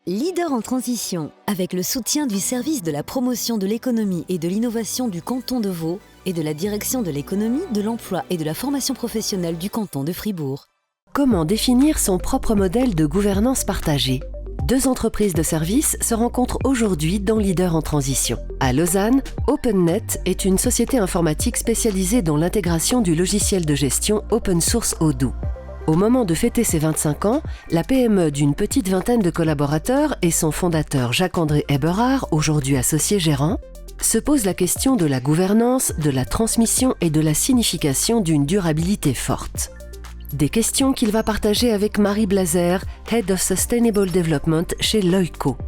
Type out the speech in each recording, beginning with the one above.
Leader en transition, avec le soutien du service de la promotion de l'économie et de l'innovation du canton de Vaud et de la direction de l'économie, de l'emploi et de la formation professionnelle du canton de Fribourg. Comment définir son propre modèle de gouvernance partagée ? Deux entreprises de services se rencontrent aujourd'hui dans Leader en transition. À Lausanne, OpenNet est une société informatique spécialisée dans l'intégration du logiciel de gestion open source Odoo. Au moment de fêter ses 25 ans, la PME d'une petite vingtaine de collaborateurs et son fondateur Jacques-André Eberhard, aujourd'hui associé gérant, se posent la question de la gouvernance, de la transmission et de la signification d'une durabilité forte. Des questions qu'il va partager avec Marie Blazer, Head of Sustainable Development chez Loico.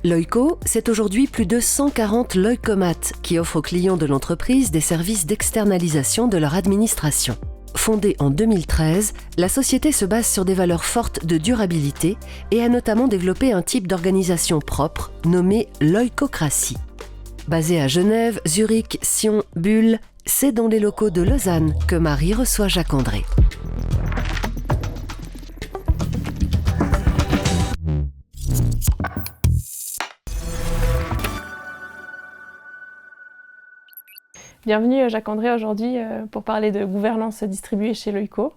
Loico, c'est aujourd'hui plus de 140 Loicomates qui offrent aux clients de l'entreprise des services d'externalisation de leur administration. Fondée en 2013, la société se base sur des valeurs fortes de durabilité et a notamment développé un type d'organisation propre nommé l'oikocratie. Basée à Genève, Zurich, Sion, Bulle, c'est dans les locaux de Lausanne que Marie reçoit Jacques-André. Bienvenue Jacques-André aujourd'hui pour parler de gouvernance distribuée chez Loico.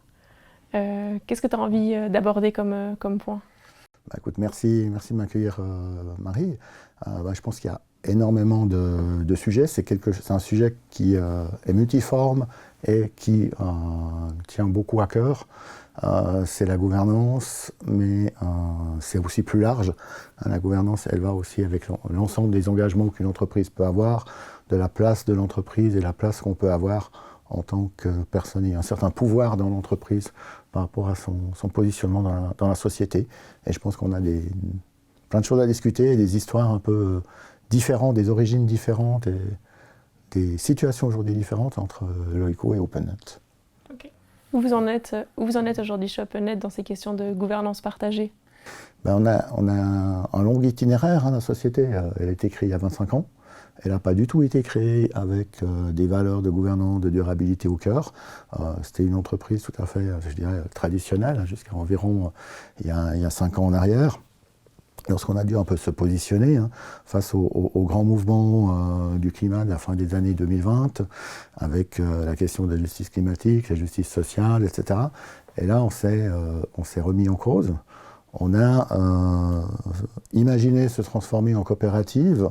Qu'est-ce que tu as envie d'aborder comme point ? Écoute, merci de m'accueillir Marie. Je pense qu'il y a énormément de sujets. C'est un sujet qui est multiforme et qui tient beaucoup à cœur. C'est la gouvernance, mais c'est aussi plus large. La gouvernance, elle va aussi avec l'ensemble des engagements qu'une entreprise peut avoir, de la place de l'entreprise et la place qu'on peut avoir en tant que personne. Il y a un certain pouvoir dans l'entreprise par rapport à son positionnement dans la société. Et je pense qu'on a plein de choses à discuter, des histoires un peu différentes, des origines différentes et des situations aujourd'hui différentes entre Loico et OpenNet. Okay. Où vous en êtes aujourd'hui chez OpenNet dans ces questions de gouvernance partagée ? On a un long itinéraire, la société. Elle a été créée il y a 25 ans. Elle n'a pas du tout été créée avec des valeurs de gouvernance, de durabilité au cœur. C'était une entreprise tout à fait, je dirais, traditionnelle, jusqu'à environ il y a 5 ans en arrière. Lorsqu'on a dû un peu se positionner face au grand mouvement du climat de la fin des années 2020, avec la question de la justice climatique, la justice sociale, etc. Et là, on s'est remis en cause. On a imaginé se transformer en coopérative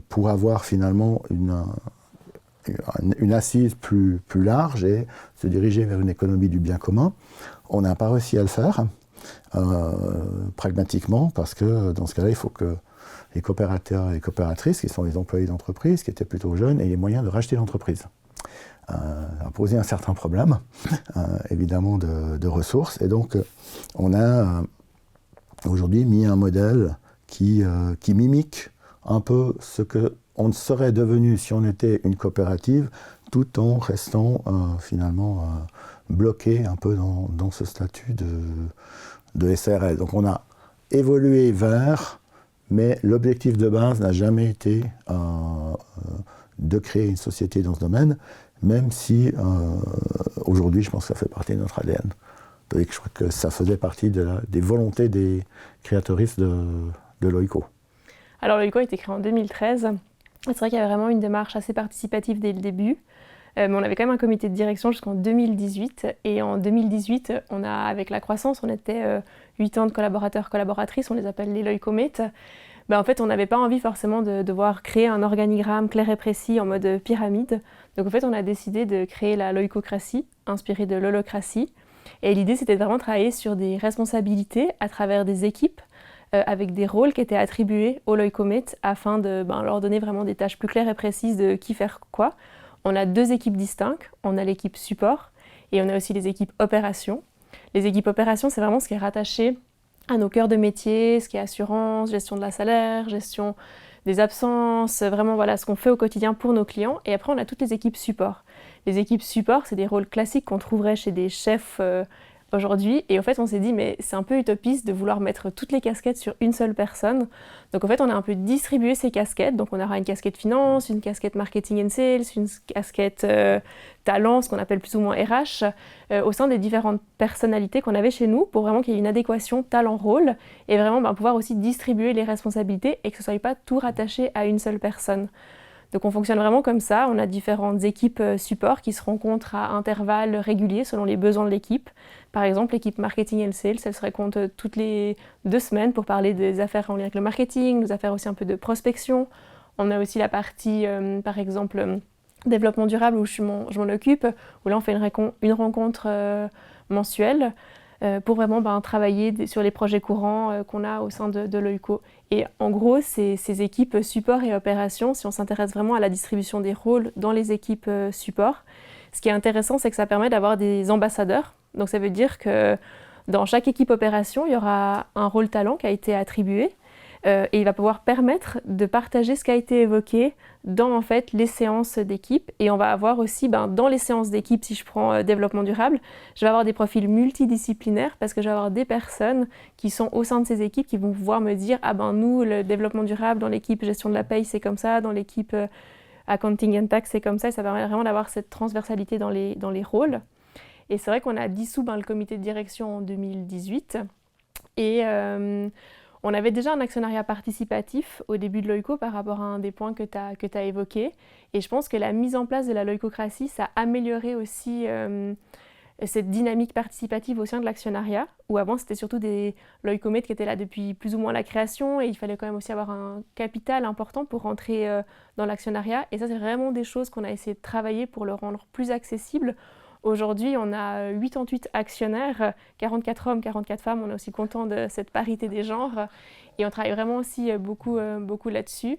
pour avoir finalement une assise plus large et se diriger vers une économie du bien commun. On n'a pas réussi à le faire pragmatiquement parce que dans ce cas-là, il faut que les coopérateurs et les coopératrices, qui sont les employés d'entreprise, qui étaient plutôt jeunes, aient les moyens de racheter l'entreprise. A posé un certain problème, évidemment, de ressources. Et donc, on a aujourd'hui mis un modèle qui mimique un peu ce qu'on serait devenu si on était une coopérative, tout en restant finalement bloqué un peu dans ce statut de SRL. Donc, on a évolué vers, mais l'objectif de base n'a jamais été de créer une société dans ce domaine, même si aujourd'hui, je pense que ça fait partie de notre ADN. Je crois que ça faisait partie des volontés des créatrices de Loico. Alors Loico a été créé en 2013. C'est vrai qu'il y avait vraiment une démarche assez participative dès le début. Mais on avait quand même un comité de direction jusqu'en 2018. Et en 2018, avec la croissance, on était 8 ans de collaborateurs, collaboratrices, on les appelle les Loicomates. En fait, on n'avait pas envie forcément de devoir créer un organigramme clair et précis en mode pyramide. Donc en fait, on a décidé de créer la Loicocratie, inspirée de l'holocratie. Et l'idée, c'était de vraiment travailler sur des responsabilités à travers des équipes, avec des rôles qui étaient attribués aux Loicomates afin de leur donner vraiment des tâches plus claires et précises de qui faire quoi. On a 2 équipes distinctes. On a l'équipe support et on a aussi les équipes opérations. Les équipes opérations, c'est vraiment ce qui est rattaché à nos cœurs de métier, ce qui est assurance, gestion de la salaire, gestion des absences, vraiment voilà ce qu'on fait au quotidien pour nos clients. Et après, on a toutes les équipes support. Les équipes support, c'est des rôles classiques qu'on trouverait chez des chefs aujourd'hui. Et en fait, on s'est dit, mais c'est un peu utopiste de vouloir mettre toutes les casquettes sur une seule personne. Donc en fait, on a un peu distribué ces casquettes. Donc on aura une casquette finance, une casquette marketing and sales, une casquette talent, ce qu'on appelle plus ou moins RH, au sein des différentes personnalités qu'on avait chez nous, pour vraiment qu'il y ait une adéquation talent-rôle et vraiment pouvoir aussi distribuer les responsabilités et que ce ne soit pas tout rattaché à une seule personne. Donc on fonctionne vraiment comme ça, on a différentes équipes support qui se rencontrent à intervalles réguliers selon les besoins de l'équipe. Par exemple, l'équipe marketing and sales, elle se rencontre toutes les 2 semaines pour parler des affaires en lien avec le marketing, des affaires aussi un peu de prospection. On a aussi la partie, par exemple, développement durable où je m'en occupe, où là on fait une rencontre mensuelle pour vraiment travailler sur les projets courants qu'on a au sein de l'OICO. Et en gros, ces équipes support et opération, si on s'intéresse vraiment à la distribution des rôles dans les équipes support, ce qui est intéressant, c'est que ça permet d'avoir des ambassadeurs. Donc ça veut dire que dans chaque équipe opération, il y aura un rôle talent qui a été attribué et il va pouvoir permettre de partager ce qui a été évoqué dans en fait les séances d'équipe. Et on va avoir aussi dans les séances d'équipe, si je prends développement durable, je vais avoir des profils multidisciplinaires parce que je vais avoir des personnes qui sont au sein de ces équipes qui vont pouvoir me dire nous le développement durable dans l'équipe gestion de la paye c'est comme ça, dans l'équipe accounting and tax c'est comme ça, et ça permet vraiment d'avoir cette transversalité dans les rôles. Et c'est vrai qu'on a dissous le comité de direction en 2018 et on avait déjà un actionnariat participatif au début de l'OICO par rapport à un des points que tu as évoqué. Et je pense que la mise en place de la loïcocratie, ça a amélioré aussi cette dynamique participative au sein de l'actionnariat, où avant c'était surtout des loïcomates qui étaient là depuis plus ou moins la création et il fallait quand même aussi avoir un capital important pour rentrer dans l'actionnariat. Et ça, c'est vraiment des choses qu'on a essayé de travailler pour le rendre plus accessible. Aujourd'hui, on a 88 actionnaires, 44 hommes, 44 femmes. On est aussi content de cette parité des genres. Et on travaille vraiment aussi beaucoup là-dessus.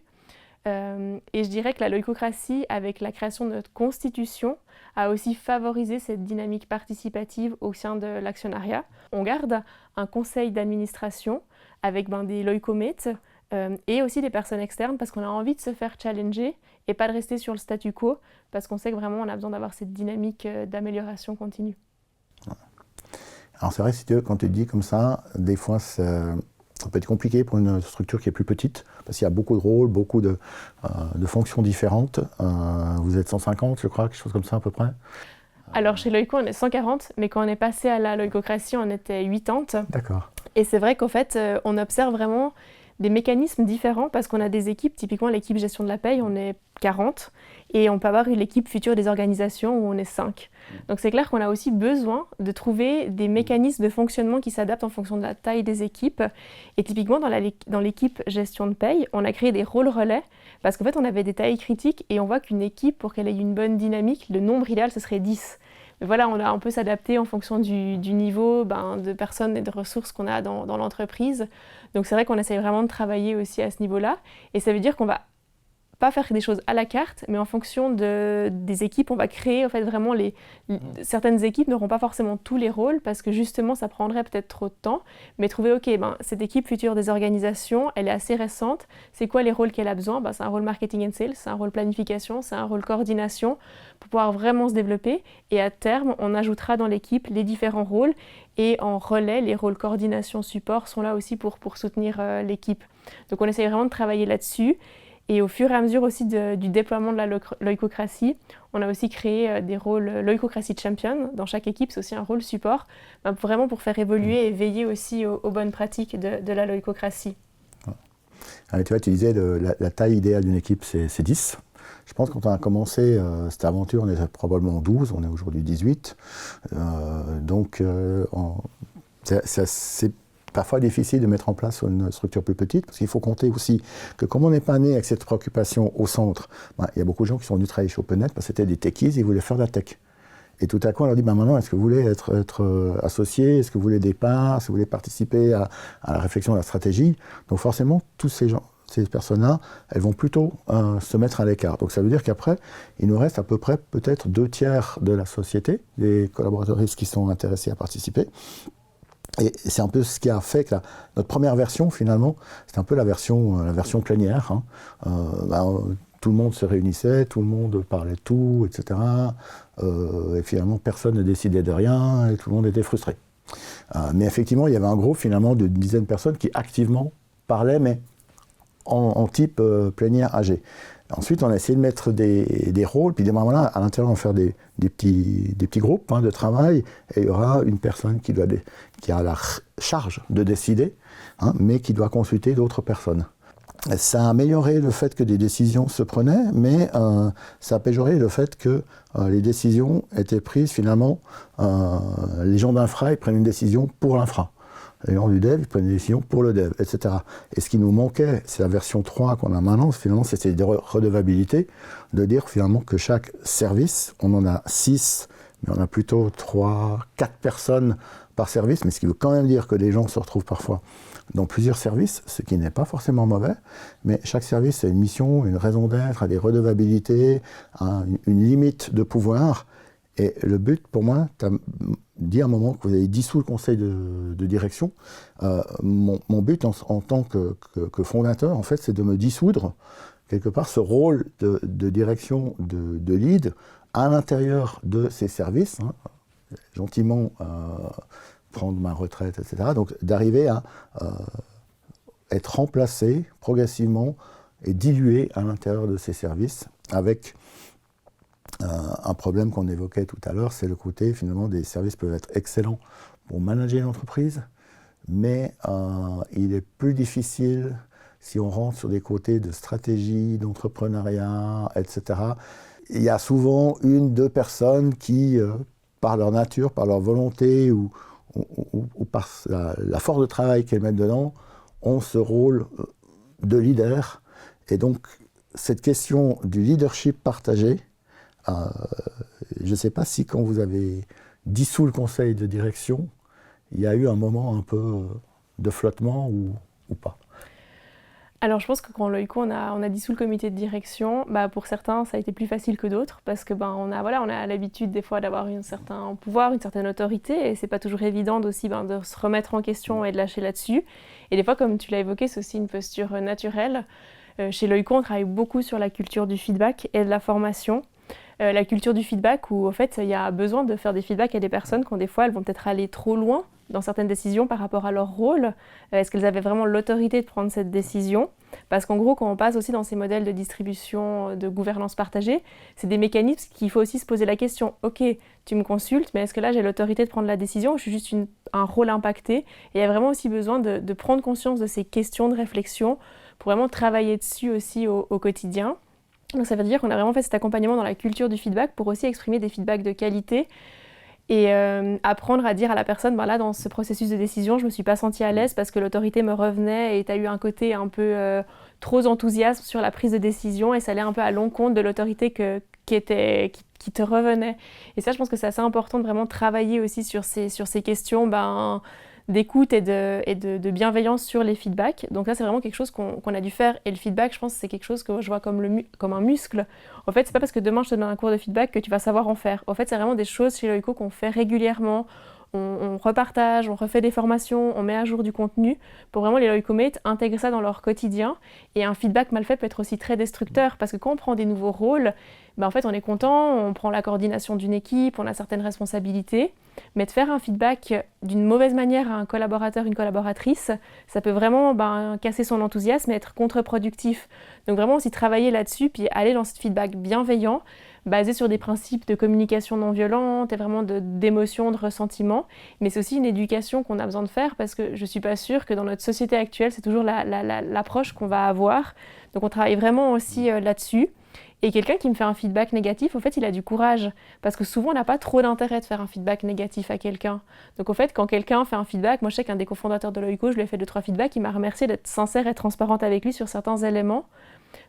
Et je dirais que la loïcocratie, avec la création de notre constitution, a aussi favorisé cette dynamique participative au sein de l'actionnariat. On garde un conseil d'administration avec des loïcomates et aussi des personnes externes parce qu'on a envie de se faire challenger et pas de rester sur le statu quo parce qu'on sait que vraiment on a besoin d'avoir cette dynamique d'amélioration continue. Alors c'est vrai, si tu veux, quand tu dis comme ça, des fois ça peut être compliqué pour une structure qui est plus petite parce qu'il y a beaucoup de rôles, beaucoup de fonctions différentes. Vous êtes 150, je crois, quelque chose comme ça à peu près. Alors chez l'OICO, on est 140, mais quand on est passé à la loïcocratie, on était 80. D'accord. Et c'est vrai qu'en fait, on observe vraiment des mécanismes différents parce qu'on a des équipes, typiquement l'équipe gestion de la paye, on est 40 et on peut avoir l'équipe future des organisations où on est 5. Donc c'est clair qu'on a aussi besoin de trouver des mécanismes de fonctionnement qui s'adaptent en fonction de la taille des équipes. Et typiquement dans l'équipe gestion de paye, on a créé des rôles relais parce qu'en fait on avait des tailles critiques et on voit qu'une équipe, pour qu'elle ait une bonne dynamique, le nombre idéal ce serait 10. Mais voilà, on peut s'adapter en fonction du niveau de personnes et de ressources qu'on a dans l'entreprise. Donc c'est vrai qu'on essaye vraiment de travailler aussi à ce niveau-là. Et ça veut dire qu'on va pas faire des choses à la carte, mais en fonction des équipes, on va créer en fait vraiment certaines équipes n'auront pas forcément tous les rôles parce que justement ça prendrait peut-être trop de temps, mais trouver cette équipe future des organisations, elle est assez récente, c'est quoi les rôles qu'elle a besoin? C'est un rôle marketing and sales, c'est un rôle planification, c'est un rôle coordination pour pouvoir vraiment se développer et à terme on ajoutera dans l'équipe les différents rôles et en relais les rôles coordination support sont là aussi pour soutenir l'équipe. Donc on essaye vraiment de travailler là-dessus. Et au fur et à mesure aussi du déploiement de la loïcocratie, on a aussi créé des rôles loïcocratie champion. Dans chaque équipe, c'est aussi un rôle support, vraiment pour faire évoluer et veiller aussi aux bonnes pratiques de la loïcocratie. Tu vois, tu disais la taille idéale d'une équipe, c'est 10. Je pense que quand on a commencé cette aventure, on était probablement 12, on est aujourd'hui 18. C'est parfois difficile de mettre en place une structure plus petite, parce qu'il faut compter aussi que comme on n'est pas né avec cette préoccupation au centre, il y a beaucoup de gens qui sont venus travailler chez OpenNet parce que c'était des techies, ils voulaient faire de la tech. Et tout à coup, on leur dit, maintenant, est-ce que vous voulez être associé? Est-ce que vous voulez des parts? Est-ce que vous voulez participer à la réflexion, à la stratégie? Donc forcément, tous ces personnes-là, elles vont plutôt se mettre à l'écart. Donc ça veut dire qu'après, il nous reste à peu près peut-être 2/3 de la société, des collaborateurs qui sont intéressés à participer. Et c'est un peu ce qui a fait que notre première version, finalement, c'était un peu la version plénière. Tout le monde se réunissait, tout le monde parlait de tout, etc. Et finalement, personne ne décidait de rien et tout le monde était frustré. Mais effectivement, il y avait un groupe finalement d'une dizaine de personnes qui activement parlaient, mais en type plénière AG. Ensuite, on a essayé de mettre des rôles, puis à moment-là, à l'intérieur, on va faire des petits groupes de travail, et il y aura une personne qui a la charge de décider, mais qui doit consulter d'autres personnes. Ça a amélioré le fait que des décisions se prenaient, mais ça a péjoré le fait que les décisions étaient prises finalement, les gens d'infra, ils prennent une décision pour l'infra. Les gens du dev, ils prennent des décisions pour le dev, etc. Et ce qui nous manquait, c'est la version 3 qu'on a maintenant, finalement, c'était des redevabilités, de dire finalement que chaque service, on en a 6, mais on a plutôt 3, 4 personnes par service, mais ce qui veut quand même dire que les gens se retrouvent parfois dans plusieurs services, ce qui n'est pas forcément mauvais, mais chaque service a une mission, une raison d'être, a des redevabilités, une limite de pouvoir. Et le but, pour moi, tu as dit à un moment que vous avez dissous le conseil de direction. Mon but en tant que fondateur, en fait, c'est de me dissoudre, quelque part, ce rôle de direction de lead à l'intérieur de ces services, gentiment prendre ma retraite, etc. Donc, d'arriver à être remplacé progressivement et dilué à l'intérieur de ces services avec un problème qu'on évoquait tout à l'heure, c'est le côté, finalement, des services peuvent être excellents pour manager une entreprise, mais il est plus difficile si on rentre sur des côtés de stratégie, d'entrepreneuriat, etc. Il y a souvent 1-2 personnes qui, par leur nature, par leur volonté ou par la force de travail qu'elles mettent dedans, ont ce rôle de leader. Et donc, cette question du leadership partagé, je ne sais pas si quand vous avez dissous le conseil de direction, il y a eu un moment un peu de flottement ou pas. Alors je pense que quand Loïco, on a dissous le comité de direction, pour certains ça a été plus facile que d'autres parce que on a l'habitude des fois d'avoir un certain pouvoir, une certaine autorité et c'est pas toujours évident aussi de se remettre en question et de lâcher là-dessus. Et des fois, comme tu l'as évoqué, c'est aussi une posture naturelle. Chez Loïco, on travaille beaucoup sur la culture du feedback et de la formation. La culture du feedback où, en fait, il y a besoin de faire des feedbacks à des personnes quand des fois, elles vont peut-être aller trop loin dans certaines décisions par rapport à leur rôle. Est-ce qu'elles avaient vraiment l'autorité de prendre cette décision ? Parce qu'en gros, quand on passe aussi dans ces modèles de distribution, de gouvernance partagée, c'est des mécanismes qu'il faut aussi se poser la question. Ok, tu me consultes, mais est-ce que là, j'ai l'autorité de prendre la décision ou je suis juste un rôle impacté ? Et il y a vraiment aussi besoin de prendre conscience de ces questions de réflexion pour vraiment travailler dessus aussi au quotidien. Donc ça veut dire qu'on a vraiment fait cet accompagnement dans la culture du feedback pour aussi exprimer des feedbacks de qualité et apprendre à dire à la personne, là dans ce processus de décision, je me suis pas sentie à l'aise parce que l'autorité me revenait et tu as eu un côté un peu trop enthousiaste sur la prise de décision et ça allait un peu à l'encontre de l'autorité qui te revenait. Et ça, je pense que c'est assez important de vraiment travailler aussi sur ces questions d'écoute et de bienveillance sur les feedbacks. Donc ça, c'est vraiment quelque chose qu'on a dû faire. Et le feedback, je pense, c'est quelque chose que je vois comme un muscle. En fait, c'est pas parce que demain, je te donne un cours de feedback que tu vas savoir en faire. En fait, c'est vraiment des choses chez Loïco qu'on fait régulièrement. On repartage, on refait des formations, on met à jour du contenu pour vraiment les Loïcomates intégrer ça dans leur quotidien. Et un feedback mal fait peut être aussi très destructeur parce que quand on prend des nouveaux rôles, en fait on est content, on prend la coordination d'une équipe, on a certaines responsabilités, mais de faire un feedback d'une mauvaise manière à un collaborateur, une collaboratrice, ça peut vraiment casser son enthousiasme et être contre-productif. Donc vraiment aussi travailler là-dessus puis aller dans ce feedback bienveillant, basé sur des principes de communication non violente et vraiment d'émotion, de ressentiment. Mais c'est aussi une éducation qu'on a besoin de faire parce que je ne suis pas sûre que dans notre société actuelle, c'est toujours l'approche qu'on va avoir. Donc on travaille vraiment aussi là-dessus. Et quelqu'un qui me fait un feedback négatif, au fait, il a du courage. Parce que souvent, on n'a pas trop d'intérêt de faire un feedback négatif à quelqu'un. Donc au fait, quand quelqu'un fait un feedback, moi je sais qu'un des cofondateurs de Loïco, je lui ai fait 2-3 feedbacks, il m'a remercié d'être sincère et transparente avec lui sur certains éléments.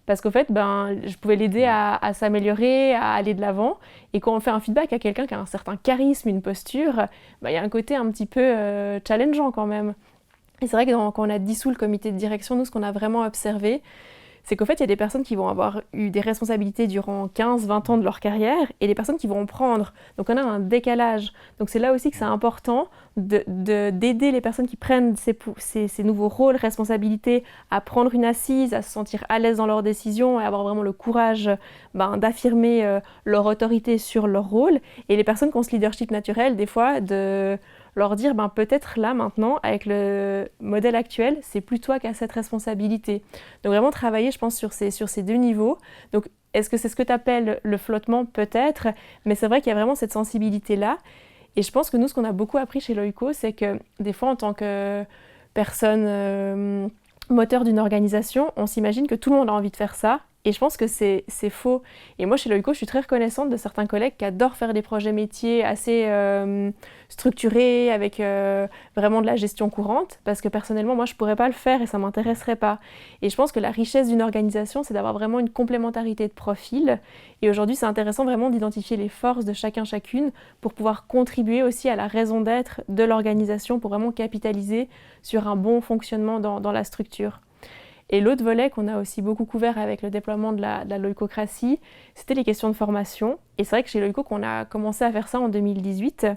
Parce qu'au fait, je pouvais l'aider à s'améliorer, à aller de l'avant. Et quand on fait un feedback à quelqu'un qui a un certain charisme, une posture, il y a un côté un petit peu challengeant quand même. Et c'est vrai que quand on a dissous le comité de direction, nous, ce qu'on a vraiment observé, c'est qu'au fait, il y a des personnes qui vont avoir eu des responsabilités durant 15-20 ans de leur carrière et des personnes qui vont en prendre. Donc on a un décalage. Donc c'est là aussi que c'est important d'aider les personnes qui prennent ces nouveaux rôles, responsabilités, à prendre une assise, à se sentir à l'aise dans leurs décisions et avoir vraiment le courage d'affirmer leur autorité sur leur rôle. Et les personnes qui ont ce leadership naturel, des fois, de leur dire peut-être là maintenant, avec le modèle actuel, c'est plus toi qui as cette responsabilité. Donc vraiment travailler, je pense, sur ces deux niveaux. Donc est-ce que c'est ce que tu appelles le flottement? Peut-être, mais c'est vrai qu'il y a vraiment cette sensibilité-là. Et je pense que nous, ce qu'on a beaucoup appris chez Loico, c'est que des fois, en tant que personne moteur d'une organisation, on s'imagine que tout le monde a envie de faire ça. Et je pense que c'est faux. Et moi, chez Loico, je suis très reconnaissante de certains collègues qui adorent faire des projets métiers assez structurés, avec vraiment de la gestion courante, parce que personnellement, moi, je ne pourrais pas le faire et ça ne m'intéresserait pas. Et je pense que la richesse d'une organisation, c'est d'avoir vraiment une complémentarité de profil. Et aujourd'hui, c'est intéressant vraiment d'identifier les forces de chacune pour pouvoir contribuer aussi à la raison d'être de l'organisation, pour vraiment capitaliser sur un bon fonctionnement dans la structure. Et l'autre volet qu'on a aussi beaucoup couvert avec le déploiement de la loïcocratie, c'était les questions de formation. Et c'est vrai que chez Loico, qu'on a commencé à faire ça en 2018,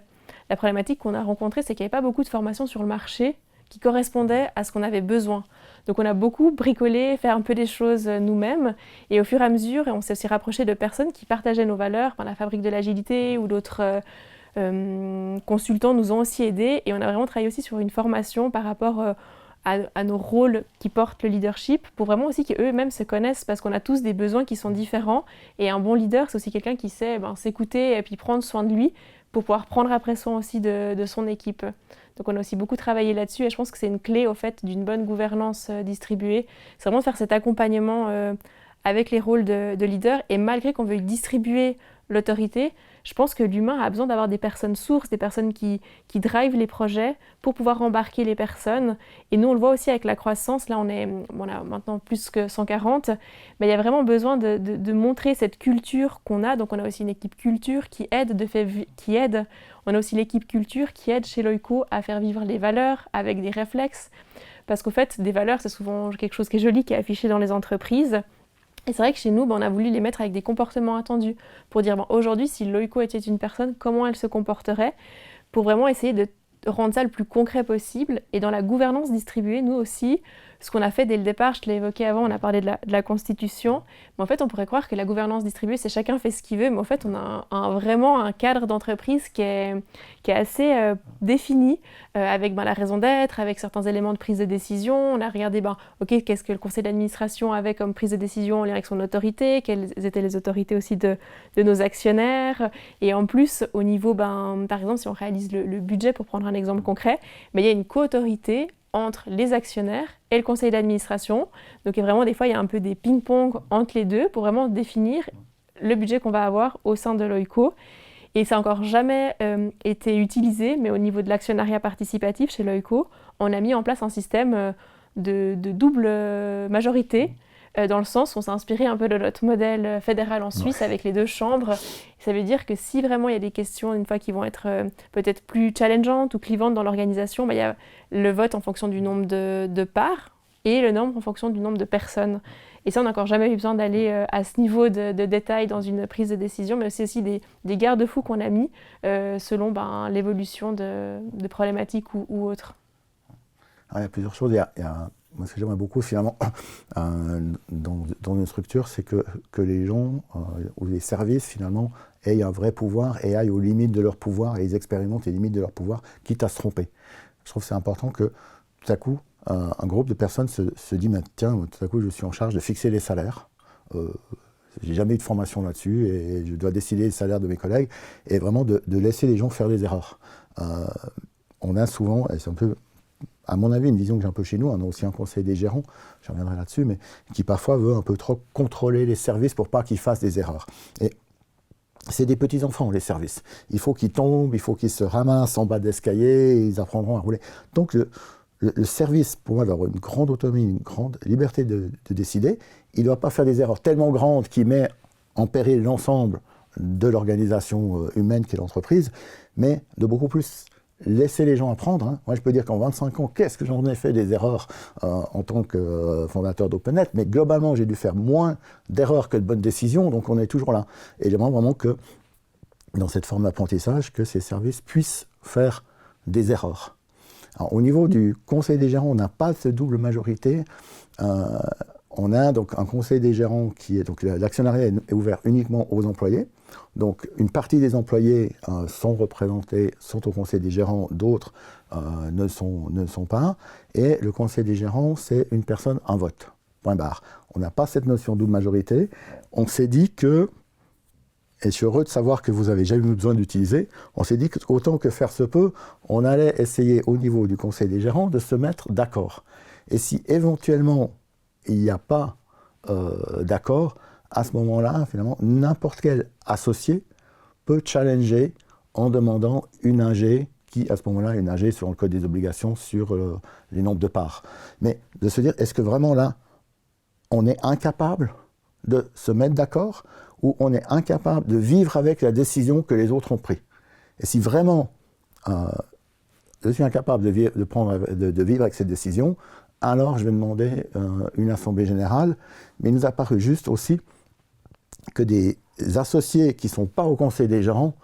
la problématique qu'on a rencontrée, c'est qu'il n'y avait pas beaucoup de formations sur le marché qui correspondaient à ce qu'on avait besoin. Donc on a beaucoup bricolé, fait un peu des choses nous-mêmes, et au fur et à mesure, on s'est aussi rapproché de personnes qui partageaient nos valeurs, la Fabrique de l'Agilité ou d'autres consultants nous ont aussi aidés, et on a vraiment travaillé aussi sur une formation par rapport à nos rôles qui portent le leadership, pour vraiment aussi qu'eux-mêmes se connaissent, parce qu'on a tous des besoins qui sont différents, et un bon leader, c'est aussi quelqu'un qui sait s'écouter et puis prendre soin de lui, pour pouvoir prendre après soin aussi de son équipe. Donc on a aussi beaucoup travaillé là-dessus, et je pense que c'est une clé au fait d'une bonne gouvernance distribuée. C'est vraiment de faire cet accompagnement avec les rôles de leader, et malgré qu'on veuille distribuer l'autorité, je pense que l'humain a besoin d'avoir des personnes sources, des personnes qui drivent les projets pour pouvoir embarquer les personnes. Et nous, on le voit aussi avec la croissance. Là, on a maintenant plus que 140. Mais il y a vraiment besoin de montrer cette culture qu'on a. Donc, on a aussi une équipe culture qui aide. On a aussi l'équipe culture qui aide chez Loico à faire vivre les valeurs avec des réflexes. Parce qu'au fait, des valeurs, c'est souvent quelque chose qui est joli, qui est affiché dans les entreprises. Et c'est vrai que chez nous, on a voulu les mettre avec des comportements attendus pour dire aujourd'hui, si Loico était une personne, comment elle se comporterait, pour vraiment essayer de rendre ça le plus concret possible. Et dans la gouvernance distribuée, nous aussi, ce qu'on a fait dès le départ, je l'ai évoqué avant, on a parlé de la Constitution, mais en fait, on pourrait croire que la gouvernance distribuée, c'est chacun fait ce qu'il veut, mais en fait, on a vraiment un cadre d'entreprise qui est assez défini, avec la raison d'être, avec certains éléments de prise de décision. On a regardé, qu'est-ce que le conseil d'administration avait comme prise de décision en lien avec son autorité, quelles étaient les autorités aussi de nos actionnaires, et en plus, au niveau, par exemple, si on réalise le budget, pour prendre un exemple concret, il y a une co-autorité entre les actionnaires et le conseil d'administration. Donc vraiment, des fois, il y a un peu des ping-pong entre les deux pour vraiment définir le budget qu'on va avoir au sein de Loico. Et ça n'a encore jamais été utilisé, mais au niveau de l'actionnariat participatif chez Loico, on a mis en place un système de double majorité, dans le sens où on s'est inspiré un peu de notre modèle fédéral en Suisse avec les deux chambres. Ça veut dire que si vraiment il y a des questions, une fois qui vont être peut-être plus challengeantes ou clivantes dans l'organisation, il y a le vote en fonction du nombre de parts et le nombre en fonction du nombre de personnes. Et ça, on n'a encore jamais eu besoin d'aller à ce niveau de détail dans une prise de décision, mais c'est aussi des garde-fous qu'on a mis selon l'évolution de problématiques ou autres. Alors, il y a plusieurs choses. Moi, ce que j'aimerais beaucoup, finalement, dans une structure, c'est que les gens ou les services, finalement, aient un vrai pouvoir et aillent aux limites de leur pouvoir, et ils expérimentent les limites de leur pouvoir, quitte à se tromper. Je trouve que c'est important que, tout à coup, un groupe de personnes se dit, tiens, tout à coup, je suis en charge de fixer les salaires. J'ai jamais eu de formation là-dessus, et je dois décider les salaires de mes collègues, et vraiment de laisser les gens faire des erreurs. On a souvent, et c'est un peu, à mon avis, une vision que j'ai un peu chez nous, on a aussi un conseil des gérants, je reviendrai là-dessus, mais qui parfois veut un peu trop contrôler les services pour pas qu'ils fassent des erreurs. Et c'est des petits enfants, les services. Il faut qu'ils tombent, il faut qu'ils se ramassent en bas de l'escalier, ils apprendront à rouler. Donc le service, pour moi, doit avoir une grande autonomie, une grande liberté de décider. Il ne doit pas faire des erreurs tellement grandes qui mettent en péril l'ensemble de l'organisation humaine qu'est l'entreprise, mais de beaucoup plus laisser les gens apprendre. Moi, je peux dire qu'en 25 ans, qu'est-ce que j'en ai fait des erreurs en tant que fondateur d'OpenNet, mais globalement, j'ai dû faire moins d'erreurs que de bonnes décisions, donc on est toujours là. Et j'aimerais vraiment que, dans cette forme d'apprentissage, que ces services puissent faire des erreurs. Alors, au niveau du conseil des gérants, on n'a pas cette double majorité. on a donc un conseil des gérants qui est, donc l'actionnariat est ouvert uniquement aux employés. Donc une partie des employés sont représentés, sont au conseil des gérants, d'autres ne sont pas. Et le conseil des gérants, c'est une personne, un vote. Point barre. On n'a pas cette notion double majorité. On s'est dit que, et je suis heureux de savoir que vous avez jamais eu besoin d'utiliser, on s'est dit qu'autant que faire se peut, on allait essayer au niveau du conseil des gérants de se mettre d'accord. Et si éventuellement il n'y a pas d'accord, à ce moment-là, finalement, n'importe quel associé peut challenger en demandant une AG qui, à ce moment-là, une AG sur le code des obligations sur les nombres de parts. Mais de se dire, est-ce que vraiment là, on est incapable de se mettre d'accord ou on est incapable de vivre avec la décision que les autres ont prise? Et si vraiment je suis incapable de vivre avec cette décision, alors je vais demander une assemblée générale. Mais il nous a paru juste aussi que des associés qui ne sont pas au conseil des gérants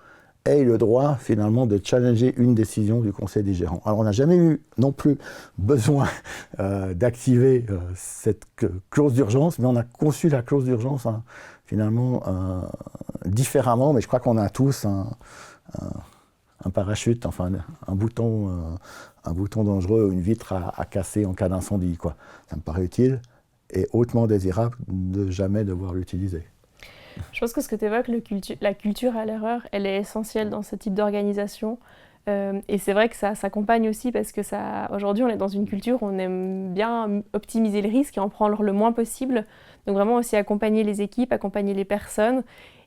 aient le droit finalement de challenger une décision du conseil des gérants. Alors on n'a jamais eu non plus besoin d'activer cette clause d'urgence, mais on a conçu la clause d'urgence finalement différemment, mais je crois qu'on a tous un parachute, enfin un bouton dangereux, une vitre à casser en cas d'incendie, quoi. Ça me paraît utile et hautement désirable de jamais devoir l'utiliser. Je pense que ce que tu évoques, la culture à l'erreur, elle est essentielle dans ce type d'organisation. Et c'est vrai que ça s'accompagne aussi parce que aujourd'hui, on est dans une culture où on aime bien optimiser le risque et en prendre le moins possible. Donc vraiment aussi accompagner les équipes, accompagner les personnes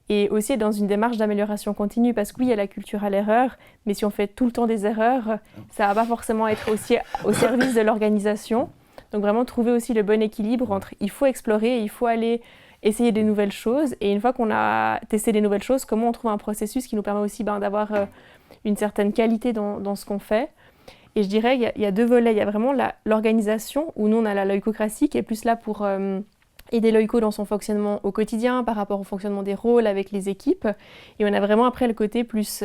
et aussi être dans une démarche d'amélioration continue parce que oui, il y a la culture à l'erreur, mais si on fait tout le temps des erreurs, ça ne va pas forcément être aussi au service de l'organisation. Donc vraiment trouver aussi le bon équilibre entre il faut explorer, il faut aller essayer des nouvelles choses et une fois qu'on a testé des nouvelles choses, comment on trouve un processus qui nous permet aussi d'avoir une certaine qualité dans ce qu'on fait. Et je dirais qu'il y a deux volets. Il y a vraiment l'organisation où nous on a la leucocratie qui est plus là pour aider l'oïco dans son fonctionnement au quotidien par rapport au fonctionnement des rôles avec les équipes. Et on a vraiment après le côté plus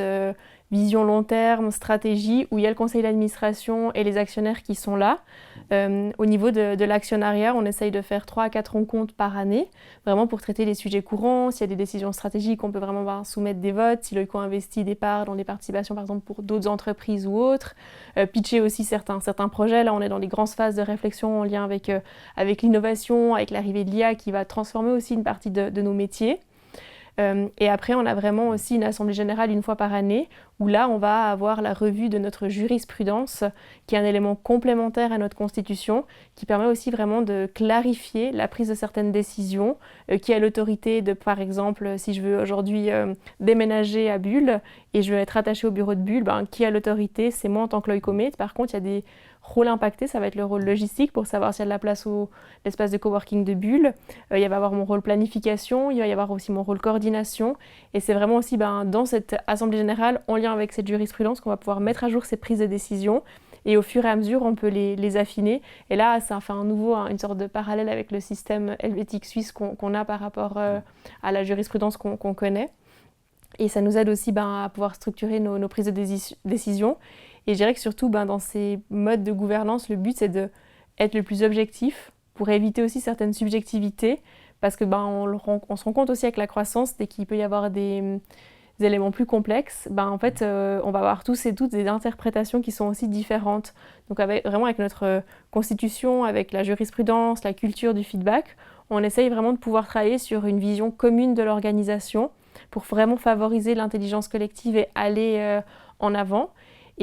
vision long terme, stratégie, où il y a le conseil d'administration et les actionnaires qui sont là. Au niveau de l'actionnariat, on essaye de faire 3 à 4 rencontres par année, vraiment pour traiter les sujets courants. S'il y a des décisions stratégiques, on peut vraiment soumettre des votes. Si l'oïco investit des parts dans des participations, par exemple, pour d'autres entreprises ou autres. Pitcher aussi certains projets. Là, on est dans les grandes phases de réflexion en lien avec l'innovation, avec l'arrivée de l'IA qui va transformer aussi une partie de nos métiers. Et après, on a vraiment aussi une assemblée générale une fois par année où là, on va avoir la revue de notre jurisprudence qui est un élément complémentaire à notre constitution qui permet aussi vraiment de clarifier la prise de certaines décisions, qui a l'autorité de, par exemple, si je veux aujourd'hui déménager à Bulle et je veux être attaché au bureau de Bulle, qui a l'autorité? C'est moi en tant que l'oïcomé. Par contre, il y a des rôle impacté, ça va être le rôle logistique pour savoir s'il y a de la place l'espace de coworking de Bulle. Il va y avoir mon rôle planification, il va y avoir aussi mon rôle coordination. Et c'est vraiment aussi dans cette assemblée générale, en lien avec cette jurisprudence, qu'on va pouvoir mettre à jour ces prises de décision. Et au fur et à mesure, on peut les affiner. Et là, ça fait une sorte de parallèle avec le système helvétique suisse qu'on a par rapport à la jurisprudence qu'on connaît. Et ça nous aide aussi à pouvoir structurer nos prises de décision. Et je dirais que surtout, dans ces modes de gouvernance, le but, c'est d'être le plus objectif pour éviter aussi certaines subjectivités. Parce que on se rend compte aussi avec la croissance, dès qu'il peut y avoir des éléments plus complexes, en fait, on va avoir tous et toutes des interprétations qui sont aussi différentes. Donc vraiment avec notre constitution, avec la jurisprudence, la culture du feedback, on essaye vraiment de pouvoir travailler sur une vision commune de l'organisation pour vraiment favoriser l'intelligence collective et aller en avant.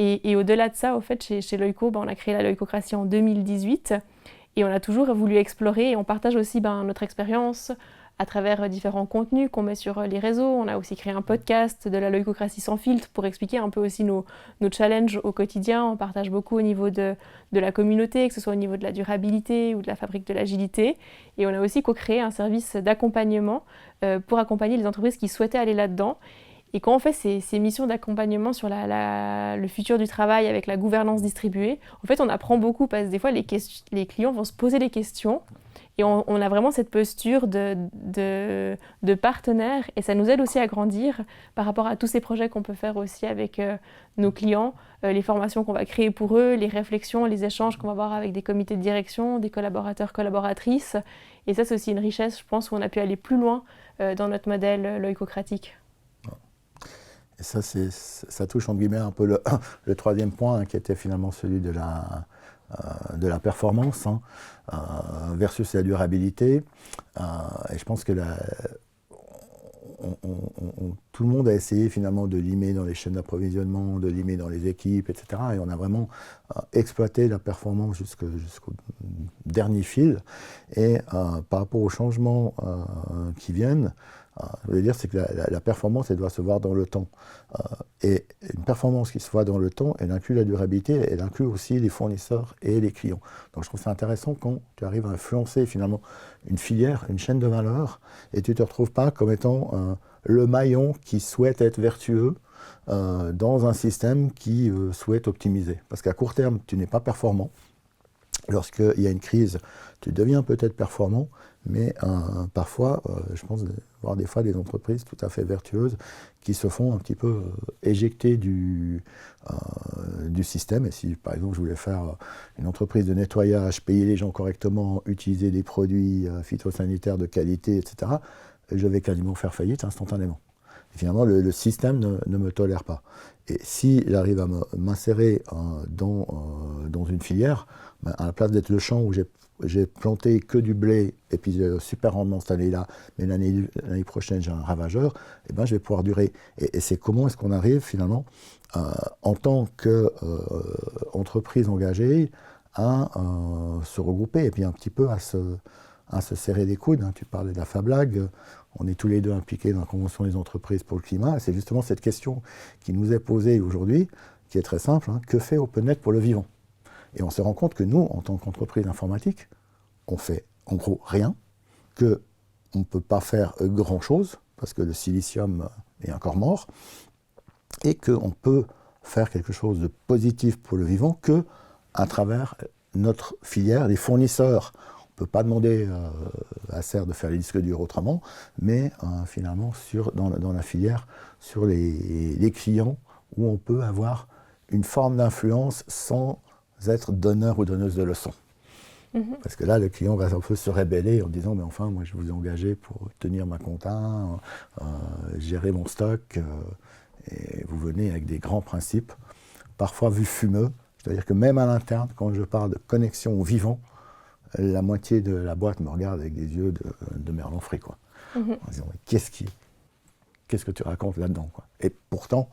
Et au-delà de ça, au fait, chez l'oïco, on a créé la leucocratie en 2018 et on a toujours voulu explorer et on partage aussi notre expérience à travers différents contenus qu'on met sur les réseaux. On a aussi créé un podcast de la leucocratie sans filtre pour expliquer un peu aussi nos challenges au quotidien. On partage beaucoup au niveau de la communauté, que ce soit au niveau de la durabilité ou de la fabrique de l'agilité. Et on a aussi co-créé un service d'accompagnement pour accompagner les entreprises qui souhaitaient aller là-dedans. Et quand on fait ces missions d'accompagnement sur le futur du travail avec la gouvernance distribuée, en fait, on apprend beaucoup parce que des fois, les clients vont se poser des questions Et on a vraiment cette posture de partenaire, et ça nous aide aussi à grandir par rapport à tous ces projets qu'on peut faire aussi avec nos clients, les formations qu'on va créer pour eux, les réflexions, les échanges qu'on va avoir avec des comités de direction, des collaborateurs, collaboratrices. Et ça, c'est aussi une richesse, je pense, où on a pu aller plus loin dans notre modèle leucocratique. Et ça touche entre guillemets un peu le troisième point, hein, qui était finalement celui de la performance, hein, versus la durabilité. Et je pense que tout le monde a essayé finalement de limer dans les chaînes d'approvisionnement, de limer dans les équipes, etc. Et on a vraiment exploité la performance jusqu'au dernier fil. Et par rapport aux changements qui viennent, je veux dire, c'est que la performance, elle doit se voir dans le temps. Et une performance qui se voit dans le temps, elle inclut la durabilité, elle inclut aussi les fournisseurs et les clients. Donc je trouve ça intéressant quand tu arrives à influencer finalement une filière, une chaîne de valeur, et tu ne te retrouves pas comme étant le maillon qui souhaite être vertueux dans un système qui souhaite optimiser. Parce qu'à court terme, tu n'es pas performant. Lorsqu'il y a une crise, tu deviens peut-être performant, mais parfois, je pense voir des fois des entreprises tout à fait vertueuses qui se font un petit peu éjecter du système. Et si, par exemple, je voulais faire une entreprise de nettoyage, payer les gens correctement, utiliser des produits phytosanitaires de qualité, etc., je vais quasiment faire faillite instantanément. Et finalement, le système ne me tolère pas. Et s'il arrive à m'insérer dans une filière, ben, à la place d'être le champ où j'ai planté que du blé, et puis super rendement cette année-là, mais l'année prochaine j'ai un ravageur, et ben, je vais pouvoir durer. Et c'est comment est-ce qu'on arrive finalement, en tant qu'entreprise engagée, à se regrouper, et puis un petit peu à se serrer les coudes, hein. Tu parlais de la Fab Lab, on est tous les deux impliqués dans la Convention des entreprises pour le climat, et c'est justement cette question qui nous est posée aujourd'hui, qui est très simple, hein. Que fait OpenNet pour le vivant? Et on se rend compte que nous, en tant qu'entreprise informatique, on fait en gros rien, qu'on ne peut pas faire grand-chose, parce que le silicium est encore mort, et qu'on peut faire quelque chose de positif pour le vivant que à travers notre filière, les fournisseurs. On ne peut pas demander à Serre de faire les disques durs autrement, mais finalement dans la filière, sur les clients, où on peut avoir une forme d'influence sans être donneur ou donneuse de leçons. Parce que là, le client va un peu se rébeller en disant « mais enfin, moi je vous ai engagé pour tenir ma compta, gérer mon stock, et vous venez avec des grands principes, parfois vus fumeux. » C'est-à-dire que même à l'interne, quand je parle de connexion au vivant, la moitié de la boîte me regarde avec des yeux de merlan frit, quoi. En disant « qu'est-ce que tu racontes là-dedans, quoi ?» Et pourtant,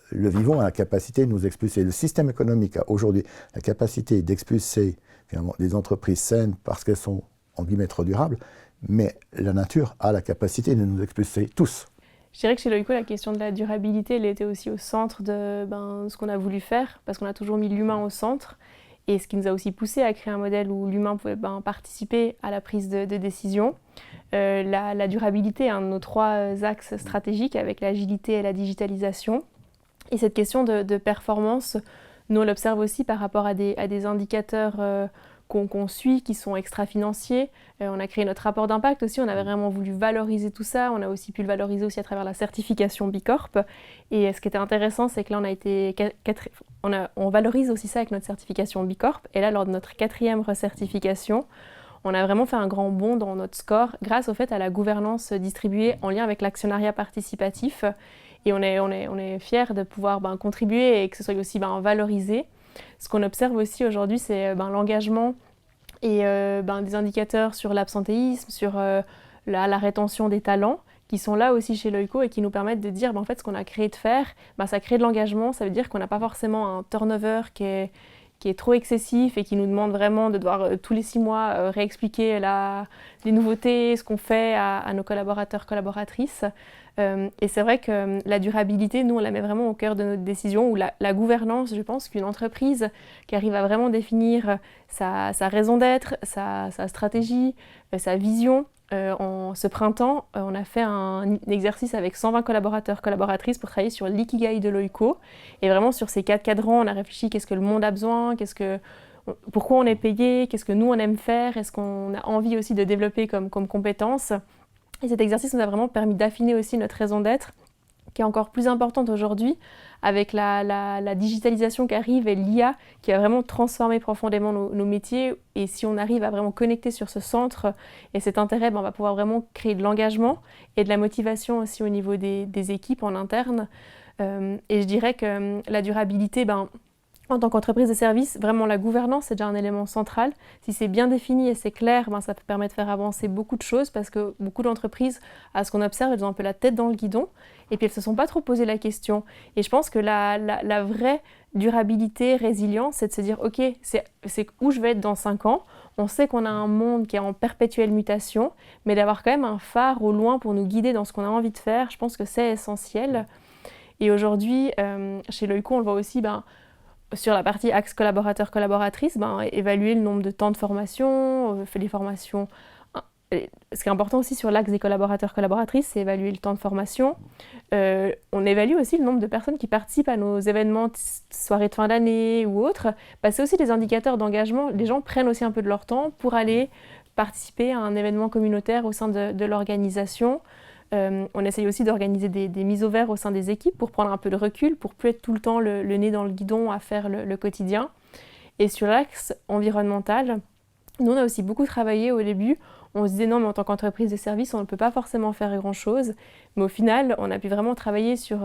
le vivant a la capacité de nous expulser. Le système économique a aujourd'hui la capacité d'expulser finalement des entreprises saines parce qu'elles sont en guillemets trop durables, mais la nature a la capacité de nous expulser tous. Je dirais que chez Loico, la question de la durabilité, elle était aussi au centre de ce qu'on a voulu faire, parce qu'on a toujours mis l'humain au centre, et ce qui nous a aussi poussé à créer un modèle où l'humain pouvait participer à la prise de décision. La durabilité est un de nos 3 axes stratégiques avec l'agilité et la digitalisation. Et cette question de performance, nous on l'observe aussi par rapport à des indicateurs qu'on suit, qui sont extra-financiers. On a créé notre rapport d'impact aussi, on avait vraiment voulu valoriser tout ça. On a aussi pu le valoriser aussi à travers la certification Bicorp. Et ce qui était intéressant, c'est que là, on valorise aussi ça avec notre certification Bicorp. Et là, lors de notre 4e recertification, on a vraiment fait un grand bond dans notre score grâce au fait à la gouvernance distribuée en lien avec l'actionnariat participatif. Et on est fiers de pouvoir contribuer et que ce soit aussi valorisé. Ce qu'on observe aussi aujourd'hui, c'est l'engagement et des indicateurs sur l'absentéisme, sur la rétention des talents, qui sont là aussi chez Loico et qui nous permettent de dire en fait ce qu'on a créé de faire, ça crée de l'engagement. Ça veut dire qu'on n'a pas forcément un turnover qui est trop excessif et qui nous demande vraiment de devoir tous les 6 mois réexpliquer les nouveautés, ce qu'on fait à nos collaborateurs, collaboratrices. Et c'est vrai que la durabilité, nous, on la met vraiment au cœur de notre décision, ou la gouvernance. Je pense qu'une entreprise qui arrive à vraiment définir sa raison d'être, sa stratégie, sa vision. Ce printemps, on a fait un exercice avec 120 collaborateurs, collaboratrices pour travailler sur l'ikigai de Loico. Et vraiment sur ces 4 cadrans, on a réfléchi qu'est-ce que le monde a besoin, qu'est-ce que pourquoi on est payé, qu'est-ce que nous on aime faire, est-ce qu'on a envie aussi de développer comme compétences. Et cet exercice nous a vraiment permis d'affiner aussi notre raison d'être, qui est encore plus importante aujourd'hui, avec la digitalisation qui arrive et l'IA qui va vraiment transformer profondément nos métiers. Et si on arrive à vraiment connecter sur ce centre et cet intérêt, on va pouvoir vraiment créer de l'engagement et de la motivation aussi au niveau des équipes en interne. Et je dirais que la durabilité, en tant qu'entreprise de service, vraiment la gouvernance, c'est déjà un élément central. Si c'est bien défini et c'est clair, ça permet de faire avancer beaucoup de choses parce que beaucoup d'entreprises, à ce qu'on observe, elles ont un peu la tête dans le guidon et puis elles ne se sont pas trop posé la question. Et je pense que la vraie durabilité, résilience, c'est de se dire « Ok, c'est où je vais être dans 5 ans ?» On sait qu'on a un monde qui est en perpétuelle mutation, mais d'avoir quand même un phare au loin pour nous guider dans ce qu'on a envie de faire, je pense que c'est essentiel. Et aujourd'hui, chez Loïco, on le voit aussi, sur la partie axe collaborateur-collaboratrice, évaluer le nombre de temps de formation, fait des formations. Ce qui est important aussi sur l'axe des collaborateurs-collaboratrices, c'est évaluer le temps de formation. On évalue aussi le nombre de personnes qui participent à nos événements, soirées de fin d'année ou autres. C'est aussi des indicateurs d'engagement. Les gens prennent aussi un peu de leur temps pour aller participer à un événement communautaire au sein de l'organisation. On essaye aussi d'organiser des mises au vert au sein des équipes pour prendre un peu de recul, pour plus être tout le temps le nez dans le guidon à faire le quotidien. Et sur l'axe environnemental, nous on a aussi beaucoup travaillé au début. On se disait non, mais en tant qu'entreprise de service, on ne peut pas forcément faire grand-chose. Mais au final, on a pu vraiment travailler sur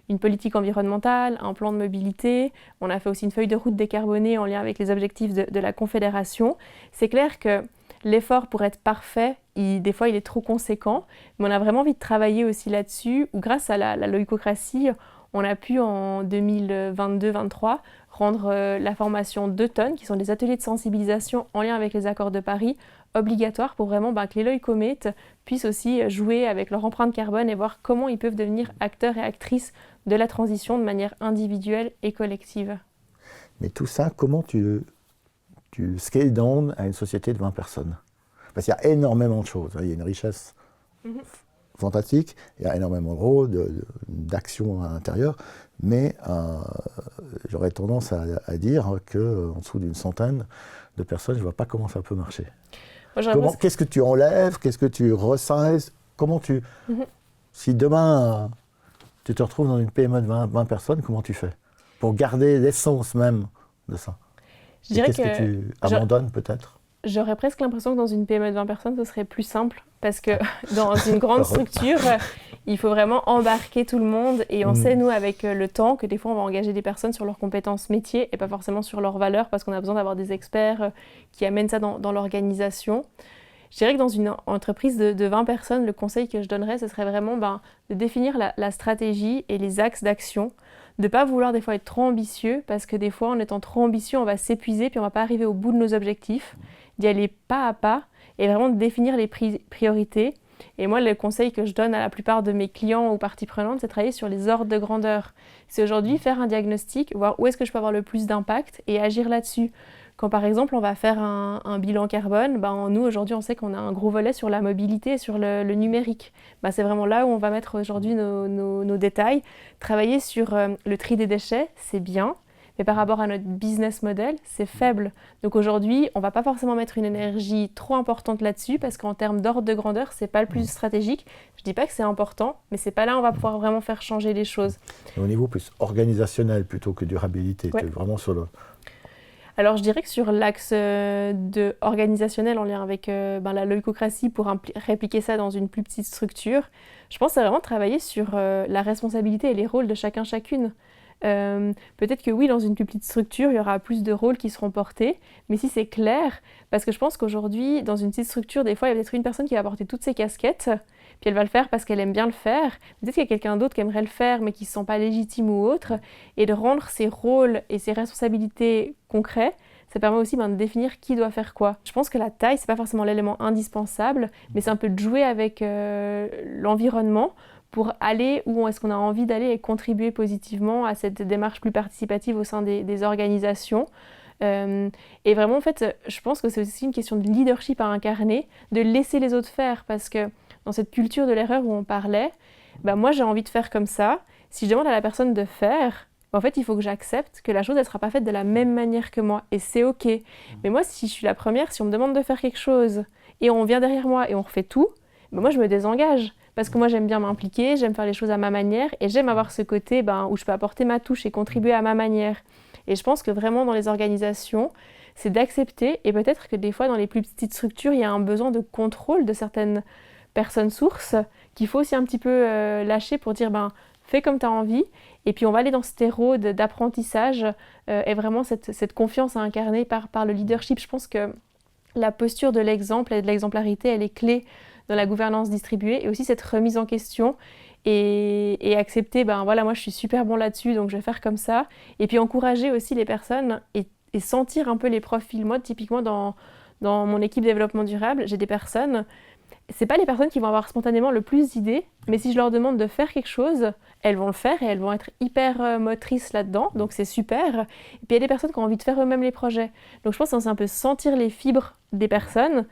une politique environnementale, un plan de mobilité. On a fait aussi une feuille de route décarbonée en lien avec les objectifs de la Confédération. C'est clair que l'effort pour être parfait, des fois il est trop conséquent, mais on a vraiment envie de travailler aussi là-dessus, où grâce à la loïcocratie, on a pu en 2022-23 rendre la formation d'automne, qui sont des ateliers de sensibilisation en lien avec les accords de Paris, obligatoires pour vraiment que les loïcomètes puissent aussi jouer avec leur empreinte carbone et voir comment ils peuvent devenir acteurs et actrices de la transition de manière individuelle et collective. Mais tout ça, comment tu scale down à une société de 20 personnes? Parce qu'il y a énormément de choses. Il y a une richesse fantastique, il y a énormément de rôles, d'actions à l'intérieur, mais j'aurais tendance à dire qu'en dessous d'une centaine de personnes, je ne vois pas comment ça peut marcher. Qu'est-ce que tu enlèves? Qu'est-ce que tu resizes? Comment tu... Si demain, tu te retrouves dans une PME de 20 personnes, comment tu fais pour garder l'essence même de ça? Je dirais qu'est-ce que tu abandonnes peut-être? J'aurais presque l'impression que dans une PME de 20 personnes, ce serait plus simple. Parce que dans une grande structure, il faut vraiment embarquer tout le monde. Et on sait, nous, avec le temps, que des fois, on va engager des personnes sur leurs compétences métiers et pas forcément sur leurs valeurs, parce qu'on a besoin d'avoir des experts qui amènent ça dans l'organisation. Je dirais que dans une entreprise de 20 personnes, le conseil que je donnerais, ce serait vraiment de définir la stratégie et les axes d'action. De ne pas vouloir des fois être trop ambitieux, parce que des fois, en étant trop ambitieux, on va s'épuiser puis on ne va pas arriver au bout de nos objectifs. D'y aller pas à pas et vraiment de définir les priorités. Et moi, le conseil que je donne à la plupart de mes clients ou parties prenantes, c'est de travailler sur les ordres de grandeur. C'est aujourd'hui faire un diagnostic, voir où est-ce que je peux avoir le plus d'impact et agir là-dessus. Quand par exemple, on va faire un bilan carbone, nous aujourd'hui, on sait qu'on a un gros volet sur la mobilité et sur le numérique. C'est vraiment là où on va mettre aujourd'hui nos détails. Travailler sur le tri des déchets, c'est bien. Mais par rapport à notre business model, c'est faible. Donc aujourd'hui, on ne va pas forcément mettre une énergie trop importante là-dessus parce qu'en termes d'ordre de grandeur, ce n'est pas le plus stratégique. Je ne dis pas que c'est important, mais ce n'est pas là où on va pouvoir vraiment faire changer les choses. Et au niveau plus organisationnel plutôt que durabilité, tu es vraiment sur le... Alors je dirais que sur l'axe organisationnel en lien avec la loïcocratie pour répliquer ça dans une plus petite structure, je pense à vraiment travailler sur la responsabilité et les rôles de chacune. Peut-être que oui, dans une plus petite structure, il y aura plus de rôles qui seront portés, mais si c'est clair, parce que je pense qu'aujourd'hui, dans une petite structure, des fois, il y a peut-être une personne qui va porter toutes ses casquettes, puis elle va le faire parce qu'elle aime bien le faire. Peut-être qu'il y a quelqu'un d'autre qui aimerait le faire, mais qui ne se sent pas légitime ou autre, et de rendre ses rôles et ses responsabilités concrets, ça permet aussi de définir qui doit faire quoi. Je pense que la taille, c'est pas forcément l'élément indispensable, mais c'est un peu de jouer avec l'environnement pour aller où est-ce qu'on a envie d'aller et contribuer positivement à cette démarche plus participative au sein des organisations. Et vraiment, en fait, je pense que c'est aussi une question de leadership à incarner, de laisser les autres faire, parce que dans cette culture de l'erreur où on parlait, moi j'ai envie de faire comme ça. Si je demande à la personne de faire, en fait, il faut que j'accepte que la chose, elle ne sera pas faite de la même manière que moi. Et c'est OK. Mais moi, si je suis la première, si on me demande de faire quelque chose et on vient derrière moi et on refait tout, ben moi, je me désengage. Parce que moi, j'aime bien m'impliquer, j'aime faire les choses à ma manière et j'aime avoir ce côté où je peux apporter ma touche et contribuer à ma manière. Et je pense que vraiment, dans les organisations, c'est d'accepter, et peut-être que des fois, dans les plus petites structures, il y a un besoin de contrôle de certaines personnes sources qu'il faut aussi un petit peu lâcher pour dire fais comme tu as envie, et puis on va aller dans ce terreau d'apprentissage et vraiment cette confiance à incarner par le leadership. Je pense que la posture de l'exemple et de l'exemplarité, elle est clé dans la gouvernance distribuée, et aussi cette remise en question et accepter, moi je suis super bon là-dessus, donc je vais faire comme ça, et puis encourager aussi les personnes et sentir un peu les profils. Moi, typiquement dans mon équipe développement durable, j'ai des personnes, c'est pas les personnes qui vont avoir spontanément le plus d'idées, mais si je leur demande de faire quelque chose, elles vont le faire et elles vont être hyper motrices là-dedans, donc c'est super. Et puis il y a des personnes qui ont envie de faire eux-mêmes les projets. Donc je pense que c'est un peu sentir les fibres des personnes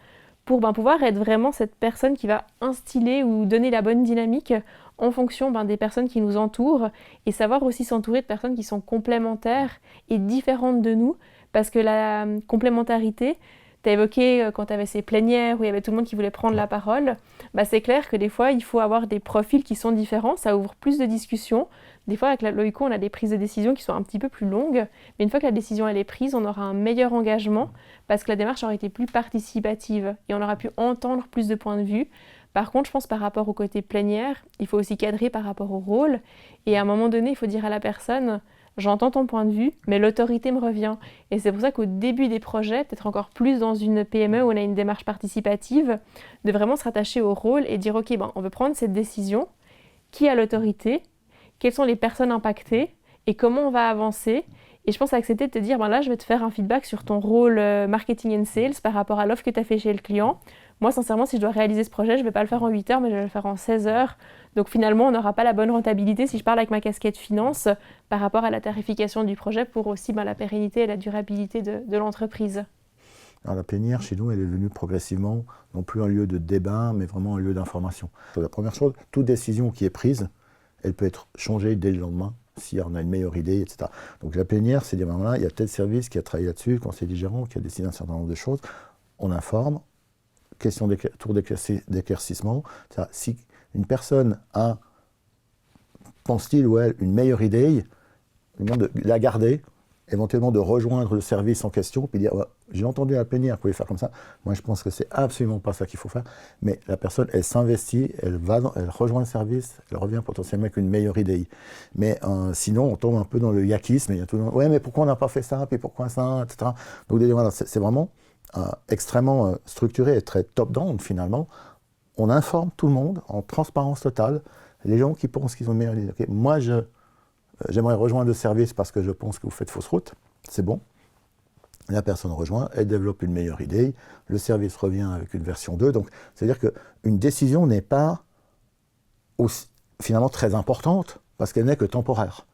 pour pouvoir être vraiment cette personne qui va instiller ou donner la bonne dynamique en fonction des personnes qui nous entourent, et savoir aussi s'entourer de personnes qui sont complémentaires et différentes de nous, parce que la complémentarité, tu as évoqué quand tu avais ces plénières où il y avait tout le monde qui voulait prendre la parole, c'est clair que des fois il faut avoir des profils qui sont différents, ça ouvre plus de discussions. Des fois avec la Loico, on a des prises de décision qui sont un petit peu plus longues, mais une fois que la décision elle est prise, on aura un meilleur engagement parce que la démarche aura été plus participative et on aura pu entendre plus de points de vue. Par contre, je pense par rapport au côté plénière, il faut aussi cadrer par rapport au rôle, et à un moment donné, il faut dire à la personne « j'entends ton point de vue, mais l'autorité me revient ». Et c'est pour ça qu'au début des projets, peut-être encore plus dans une PME où on a une démarche participative, de vraiment se rattacher au rôle et dire « ok, on veut prendre cette décision, qui a l'autorité, quelles sont les personnes impactées et comment on va avancer ?» Et je pense accepter de te dire, là, je vais te faire un feedback sur ton rôle marketing and sales par rapport à l'offre que tu as fait chez le client. Moi, sincèrement, si je dois réaliser ce projet, je ne vais pas le faire en 8 heures, mais je vais le faire en 16 heures. Donc finalement, on n'aura pas la bonne rentabilité si je parle avec ma casquette finance par rapport à la tarification du projet pour aussi la pérennité et la durabilité de l'entreprise. Alors, la plénière, chez nous, elle est devenue progressivement non plus un lieu de débat, mais vraiment un lieu d'information. La première chose, toute décision qui est prise, elle peut être changée dès le lendemain, si on a une meilleure idée, etc. Donc la plénière, c'est dire, il y a tel service qui a travaillé là-dessus, le conseil gérant, qui a décidé un certain nombre de choses, on informe, question tour d'éclaircissement. Si une personne a, pense-t-il ou elle, une meilleure idée, il demande de la garder, éventuellement de rejoindre le service en question, puis dire j'ai entendu à la plénière, vous pouvez faire comme ça. Moi, je pense que c'est absolument pas ça qu'il faut faire. Mais la personne, elle s'investit, elle rejoint le service, elle revient potentiellement avec une meilleure idée. Mais sinon, on tombe un peu dans le yakisme. Il y a tout le monde, ouais, mais pourquoi on n'a pas fait ça, puis pourquoi ça, etc. Donc, voilà, c'est vraiment extrêmement structuré et très top-down, finalement. On informe tout le monde en transparence totale. Les gens qui pensent qu'ils ont une meilleure idée. Okay, moi, j'aimerais rejoindre le service parce que je pense que vous faites fausse route, c'est bon. La personne rejoint, elle développe une meilleure idée, le service revient avec une version 2. Donc, c'est-à-dire qu'une décision n'est pas finalement très importante parce qu'elle n'est que temporaire.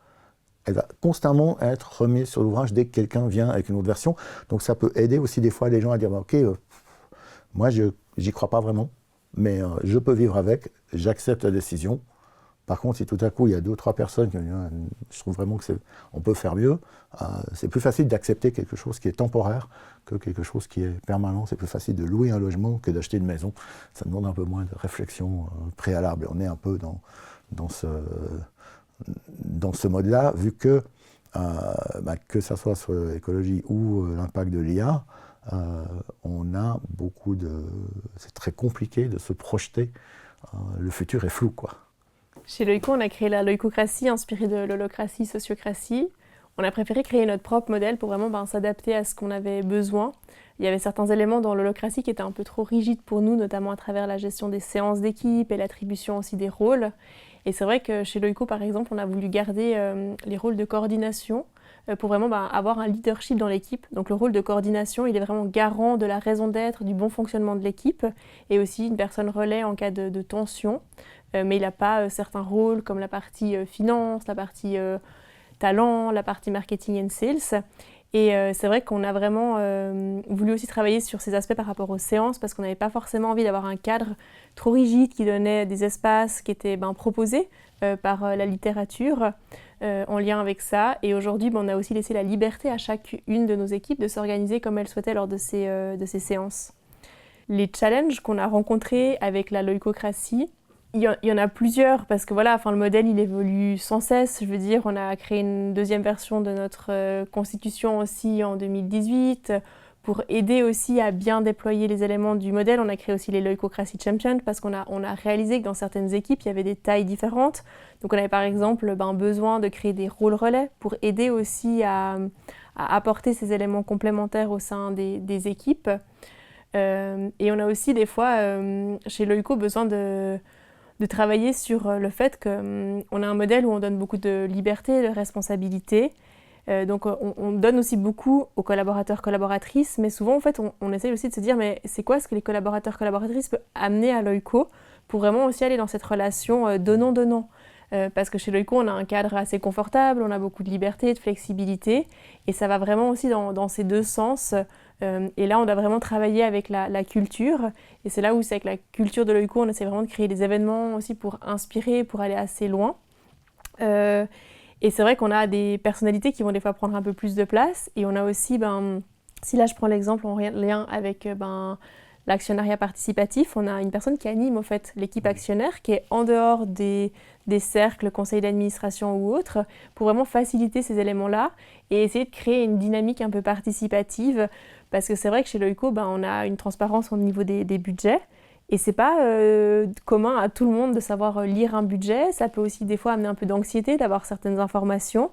Elle va constamment être remise sur l'ouvrage dès que quelqu'un vient avec une autre version. Donc, ça peut aider aussi des fois les gens à dire ok, moi, j'y crois pas vraiment, mais je peux vivre avec, j'accepte la décision. Par contre, si tout à coup, il y a 2 ou 3 personnes qui disent « je trouve vraiment qu'on peut faire mieux », c'est plus facile d'accepter quelque chose qui est temporaire que quelque chose qui est permanent. C'est plus facile de louer un logement que d'acheter une maison. Ça demande un peu moins de réflexion préalable. On est un peu dans ce mode-là, vu que ça soit sur l'écologie ou l'impact de l'IA, on a beaucoup de... C'est très compliqué de se projeter. Le futur est flou, quoi. Chez Loico, on a créé la loicocratie inspirée de l'holocratie, sociocratie. On a préféré créer notre propre modèle pour vraiment s'adapter à ce qu'on avait besoin. Il y avait certains éléments dans l'holocratie qui étaient un peu trop rigides pour nous, notamment à travers la gestion des séances d'équipe et l'attribution aussi des rôles. Et c'est vrai que chez Loico, par exemple, on a voulu garder les rôles de coordination pour vraiment avoir un leadership dans l'équipe. Donc le rôle de coordination, il est vraiment garant de la raison d'être, du bon fonctionnement de l'équipe, et aussi une personne relais en cas de tension. Mais il n'a pas certains rôles comme la partie finance, la partie talent, la partie marketing and sales. Et c'est vrai qu'on a vraiment voulu aussi travailler sur ces aspects par rapport aux séances parce qu'on n'avait pas forcément envie d'avoir un cadre trop rigide qui donnait des espaces qui étaient proposés par la littérature en lien avec ça. Et aujourd'hui, on a aussi laissé la liberté à chacune de nos équipes de s'organiser comme elles souhaitaient lors de ces séances. Les challenges qu'on a rencontrés avec la leucocratie, il y en a plusieurs parce que le modèle il évolue sans cesse. Je veux dire, on a créé une deuxième version de notre constitution aussi en 2018 pour aider aussi à bien déployer les éléments du modèle. On a créé aussi les Leucocracy Champions parce qu'on a réalisé que dans certaines équipes, il y avait des tailles différentes. Donc on avait par exemple besoin de créer des rôles relais pour aider aussi à apporter ces éléments complémentaires au sein des équipes. Et on a aussi des fois, chez Leuco, besoin de travailler sur le fait qu'on a un modèle où on donne beaucoup de liberté, de responsabilité. Donc on donne aussi beaucoup aux collaborateurs, collaboratrices, mais souvent en fait on essaye aussi de se dire mais c'est quoi ce que les collaborateurs, collaboratrices peuvent amener à Leuco pour vraiment aussi aller dans cette relation donnant-donnant. Parce que chez Leuco on a un cadre assez confortable, on a beaucoup de liberté, de flexibilité, et ça va vraiment aussi dans ces deux sens. Et là on doit vraiment travailler avec la culture, et c'est là où c'est avec la culture de Leuco on essaie vraiment de créer des événements aussi pour inspirer, pour aller assez loin. Et c'est vrai qu'on a des personnalités qui vont des fois prendre un peu plus de place, et on a aussi, si là je prends l'exemple en lien avec l'actionnariat participatif, on a une personne qui anime en fait l'équipe actionnaire, qui est en dehors des cercles, conseils d'administration ou autres, pour vraiment faciliter ces éléments-là et essayer de créer une dynamique un peu participative, parce que c'est vrai que chez Leuco, on a une transparence au niveau des budgets, et c'est pas commun à tout le monde de savoir lire un budget. Ça peut aussi des fois amener un peu d'anxiété d'avoir certaines informations.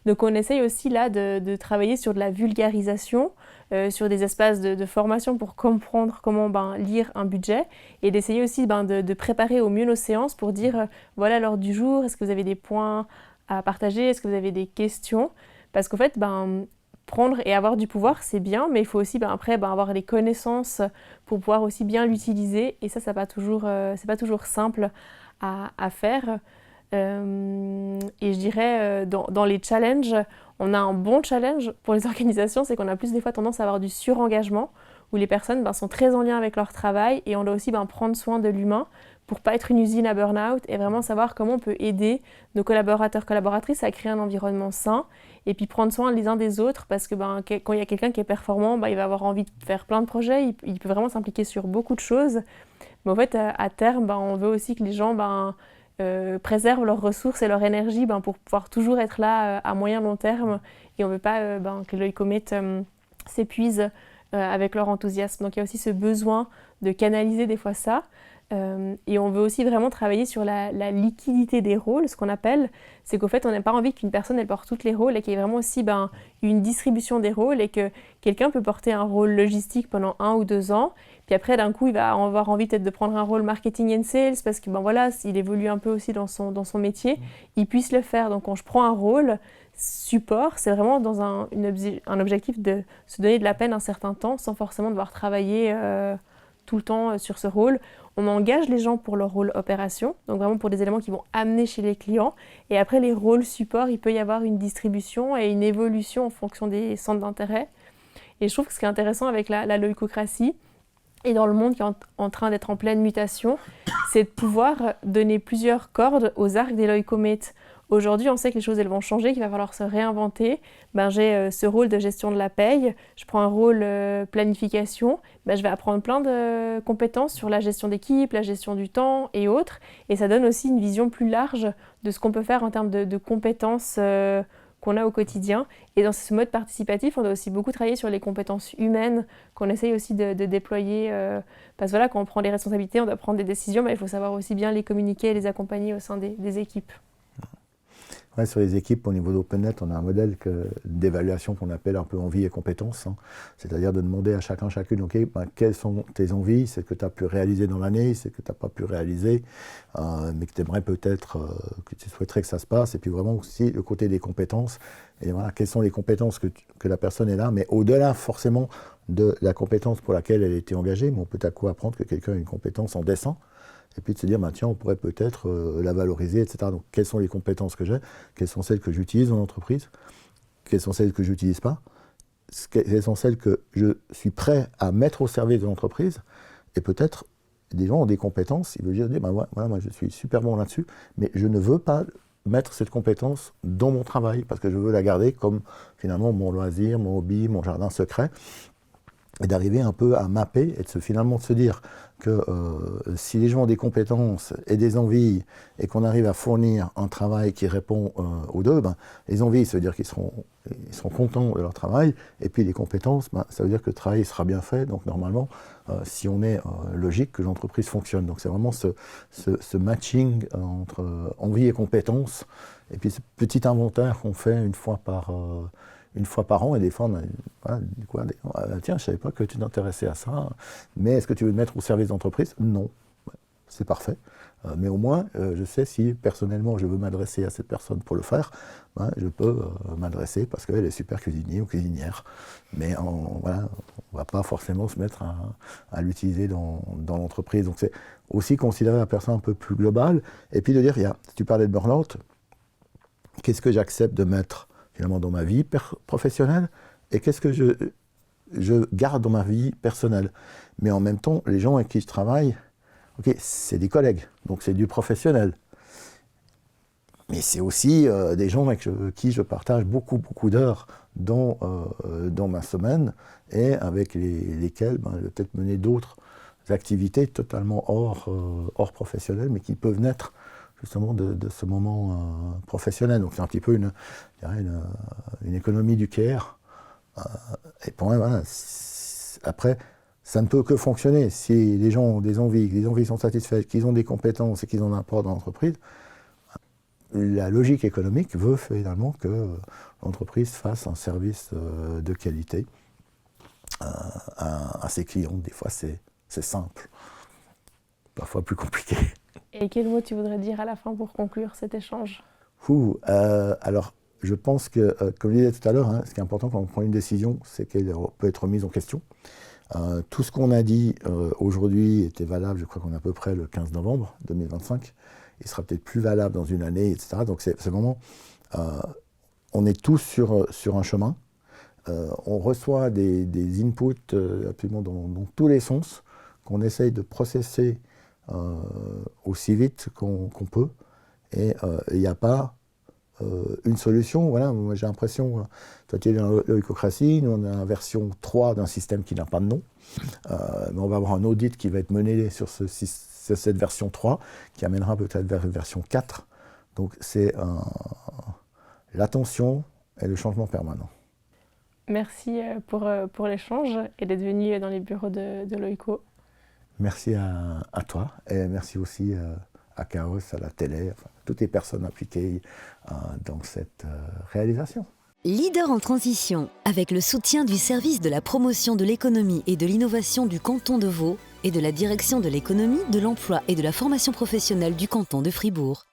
Donc on essaye aussi là de travailler sur de la vulgarisation, sur des espaces de formation pour comprendre comment lire un budget, et d'essayer aussi de préparer au mieux nos séances pour dire voilà l'ordre du jour, est-ce que vous avez des points à partager, est-ce que vous avez des questions, parce qu'en fait prendre et avoir du pouvoir c'est bien, mais il faut aussi après avoir les connaissances pour pouvoir aussi bien l'utiliser, et ça c'est pas toujours simple à faire. Et je dirais dans les challenges, on a un bon challenge pour les organisations, c'est qu'on a plus des fois tendance à avoir du surengagement où les personnes sont très en lien avec leur travail, et on doit aussi prendre soin de l'humain pour pas être une usine à burn-out, et vraiment savoir comment on peut aider nos collaborateurs, collaboratrices à créer un environnement sain, et puis prendre soin les uns des autres, parce que quand il y a quelqu'un qui est performant, il va avoir envie de faire plein de projets, il peut vraiment s'impliquer sur beaucoup de choses, mais en fait à terme on veut aussi que les gens préservent leurs ressources et leur énergie pour pouvoir toujours être là à moyen long terme, et on ne veut pas que Leucomed s'épuise avec leur enthousiasme. Donc il y a aussi ce besoin de canaliser des fois ça, et on veut aussi vraiment travailler sur la liquidité des rôles. Ce qu'on appelle, c'est qu'au fait on n'a pas envie qu'une personne elle porte tous les rôles, et qu'il y ait vraiment aussi une distribution des rôles, et que quelqu'un peut porter un rôle logistique pendant 1 ou 2 ans, puis après d'un coup il va avoir envie peut-être de prendre un rôle marketing and sales, parce que s'il évolue un peu aussi dans son métier, il puisse le faire. Donc quand je prends un rôle support, c'est vraiment dans un objectif de se donner de la peine un certain temps sans forcément devoir travailler tout le temps sur ce rôle. On engage les gens pour leur rôle opération, donc vraiment pour des éléments qui vont amener chez les clients, et après les rôles support, il peut y avoir une distribution et une évolution en fonction des centres d'intérêt. Et je trouve que ce qui est intéressant avec la leucocratie, et dans le monde qui est en train d'être en pleine mutation, c'est de pouvoir donner plusieurs cordes aux arcs des leucomètes. Aujourd'hui, on sait que les choses elles vont changer, qu'il va falloir se réinventer. J'ai ce rôle de gestion de la paye, je prends un rôle planification, je vais apprendre plein de compétences sur la gestion d'équipe, la gestion du temps et autres. Et ça donne aussi une vision plus large de ce qu'on peut faire en termes de compétences qu'on a au quotidien. Et dans ce mode participatif, on doit aussi beaucoup travailler sur les compétences humaines qu'on essaye aussi de déployer. Parce que quand on prend des responsabilités, on doit prendre des décisions, mais il faut savoir aussi bien les communiquer et les accompagner au sein des équipes. Ouais, sur les équipes, au niveau d'OpenNet, on a un modèle d'évaluation qu'on appelle un peu envie et compétences. C'est-à-dire de demander à chacune, quelles sont tes envies, c'est ce que tu as pu réaliser dans l'année, c'est ce que tu n'as pas pu réaliser, mais que tu aimerais peut-être, que tu souhaiterais que ça se passe. Et puis vraiment aussi le côté des compétences. Et voilà, quelles sont les compétences que la personne est là, mais au-delà forcément de la compétence pour laquelle elle a été engagée, mais on peut à quoi apprendre que quelqu'un a une compétence en dessin. Et puis de se dire, tiens, on pourrait peut-être la valoriser, etc. Donc, quelles sont les compétences que j'ai, quelles sont celles que j'utilise en entreprise, quelles sont celles que je n'utilise pas, ce qui est essentiel que je suis prêt à mettre au service de l'entreprise, et peut-être des gens ont des compétences, ils veulent dire, ben voilà, moi je suis super bon là-dessus, mais je ne veux pas mettre cette compétence dans mon travail, parce que je veux la garder comme finalement mon loisir, mon hobby, mon jardin secret, et d'arriver un peu à mapper et finalement de se dire que si les gens ont des compétences et des envies et qu'on arrive à fournir un travail qui répond aux deux, ben, les envies, ça veut dire qu'ils seront contents de leur travail, et puis les compétences, ben, ça veut dire que le travail sera bien fait, donc normalement, si on est logique, que l'entreprise fonctionne. Donc c'est vraiment ce matching entre envie et compétences, et puis ce petit inventaire qu'on fait une fois par an, et des fois, tiens, je ne savais pas que tu t'intéressais à ça, mais est-ce que tu veux te mettre au service d'entreprise? Non, c'est parfait. Mais au moins, je sais si personnellement je veux m'adresser à cette personne pour le faire, je peux m'adresser parce qu'elle est super cuisinier ou cuisinière. Mais voilà, on ne va pas forcément se mettre à l'utiliser dans l'entreprise. Donc c'est aussi considérer la personne un peu plus globale, et puis de dire, si tu parlais de burn-out, qu'est-ce que j'accepte de mettre finalement dans ma vie professionnelle, et qu'est-ce que je garde dans ma vie personnelle. Mais en même temps, les gens avec qui je travaille, c'est des collègues, donc c'est du professionnel. Mais c'est aussi des gens avec qui je partage beaucoup d'heures dans ma semaine, et avec lesquels je vais peut-être mener d'autres activités totalement hors professionnel, mais qui peuvent naître justement de ce moment professionnel. Donc c'est un petit peu une économie du care. Et pour moi, voilà, après, ça ne peut que fonctionner si les gens ont des envies, que les envies sont satisfaites, qu'ils ont des compétences et qu'ils en apportent dans l'entreprise. La logique économique veut finalement que l'entreprise fasse un service de qualité à ses clients. Des fois, c'est simple, parfois plus compliqué. Et quel mot tu voudrais dire à la fin pour conclure cet échange? Alors, je pense que, comme je disais tout à l'heure, ce qui est important quand on prend une décision, c'est qu'elle peut être remise en question. Tout ce qu'on a dit aujourd'hui était valable, je crois qu'on est à peu près le 15 novembre 2025. Il sera peut-être plus valable dans une année, etc. Donc c'est vraiment, on est tous sur un chemin. On reçoit des inputs absolument dans tous les sens, qu'on essaye de processer aussi vite qu'on peut, et il n'y a pas une solution. Voilà, moi j'ai l'impression, toi tu es dans l'oïcocratie, nous on a la version 3 d'un système qui n'a pas de nom, mais on va avoir un audit qui va être mené sur cette version 3, qui amènera peut-être vers une version 4, donc c'est l'attention et le changement permanent. Merci pour l'échange et d'être venu dans les bureaux de l'OICO. Merci à toi, et merci aussi à Chaos, à la télé, enfin, toutes les personnes impliquées dans cette réalisation. Leader en transition, avec le soutien du service de la promotion de l'économie et de l'innovation du canton de Vaud et de la direction de l'économie, de l'emploi et de la formation professionnelle du canton de Fribourg.